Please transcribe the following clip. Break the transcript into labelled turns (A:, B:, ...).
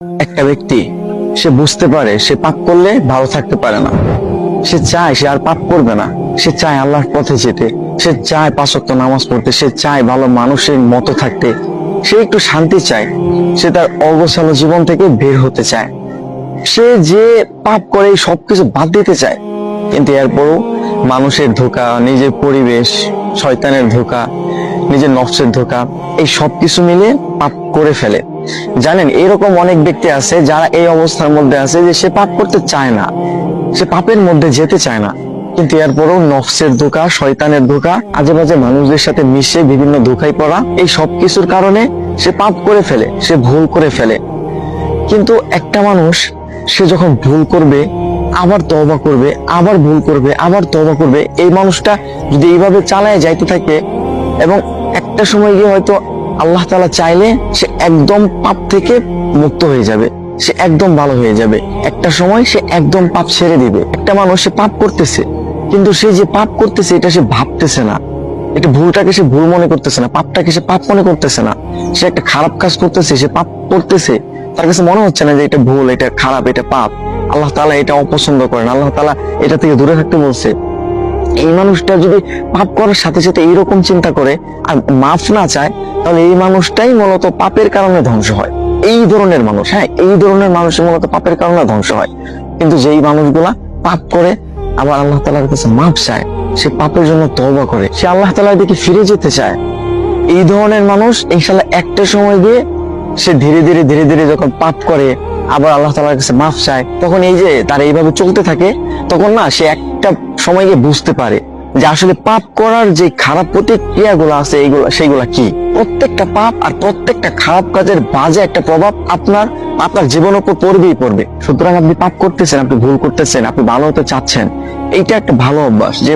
A: একটা ব্যক্তি সে বুঝতে পারে সে পাপ করলে ভালো থাকতে পারে না, সে চায় সে আর পাপ করবে না, সে চায় আল্লাহর পথে যেতে, সে চায় 5 ওয়াক্ত নামাজ পড়তে, সে চায় ভালো মানুষের মতো থাকতে, সে একটু শান্তি চায়, সে তার অগোছালো জীবন থেকে বের হতে চায়, সে যে পাপ করে সবকিছু বাদ দিতে চায়। কিন্তু এরপরও মানুষের ধোঁকা, নিজের পরিবেশ, শয়তানের ধোঁকা, নিজের নফসের ধোঁকা, এই সবকিছু মিলে পাপ করে ফেলে। জানেন, এরকম অনেক ব্যক্তি আছে যারা এই অবস্থার মধ্যে আছে যে সে পাপ করতে চায় না, সে পাপের মধ্যে যেতে চায় না, কিন্তু এরপরও নফসের ধোঁকা, শয়তানের ধোঁকা, আজে বাজে মানুষদের সাথে মিশে বিভিন্ন ধোঁকায় পড়া, এই সবকিছুর কারণে সে পাপ করে ফেলে, সে ভুল করে ফেলে। কিন্তু একটা মানুষ সে যখন ভুল করবে, আবার তওবা করবে, আবার ভুল করবে, আবার তওবা করবে, এই মানুষটা যদি এইভাবে চালায় যাইতে থাকে এবং একটা সময় গিয়ে হয়তো আল্লাহ তাআলা চাইলে সে একদম পাপ থেকে মুক্ত হয়ে যাবে, সে একদম ভালো হয়ে যাবে, একটা সময় সে একদম পাপ ছেড়ে দিবে। একটা মানুষ সে পাপ করতেছে, কিন্তু সে যে পাপ করতেছে এটা সে ভাবতেছে না, এটা ভুলটাকে সে ভুল মনে করতেছে না, পাপটাকে সে পাপ মনে করতেছে না, সে একটা খারাপ কাজ করতেছে, সে পাপ করতেছে, তার কাছে মনে হচ্ছে না যে এটা ভুল, এটা খারাপ, এটা পাপ, আল্লাহ তাআলা এটা অপছন্দ করেন, আল্লাহ তাআলা এটা থেকে দূরে থাকতে বলছে। এই মানুষটা যদি পাপ করার সাথে সাথে এইরকম চিন্তা করে আর মাফ না চায়, তাহলে এই মানুষটাই মূলত পাপের কারণে ধ্বংস হয়। এই ধরনের মানুষ, হ্যাঁ, এই ধরনের মানুষ মূলত পাপের কারণে ধ্বংস হয়। কিন্তু যেই মানুষগুলা পাপ করে আবার আল্লাহ তাআলার কাছে মাফ চায়, সে পাপের জন্য তওবা করে, সে আল্লাহ তাআলার দিকে ফিরে যেতে চায়, এই ধরনের মানুষ ইনশাআল্লাহ একটা সময় গিয়ে সে ধীরে ধীরে ধীরে ধীরে যখন পাপ করে আবার আল্লাহ তাআলার কাছে মাফ চায়, তখন এই যে তার এইভাবে চলতে থাকে, তখন না সে একটা সময় গিয়ে বুঝতে পারে যে আসলে পাপ করার যে খারাপ প্রতিক্রিয়াগুলো আছে সেইগুলা কি। প্রত্যেকটা পাপ আর প্রত্যেকটা খারাপ কাজের বাজে একটা প্রভাব আপনার জীবনের উপর পড়বেই পড়বে। সুতরাং আপনি পাপ করতেছেন, আপনি ভুল করতেছেন, আপনি ভালো হতে চাচ্ছেন, এইটা একটা ভালো অভ্যাস যে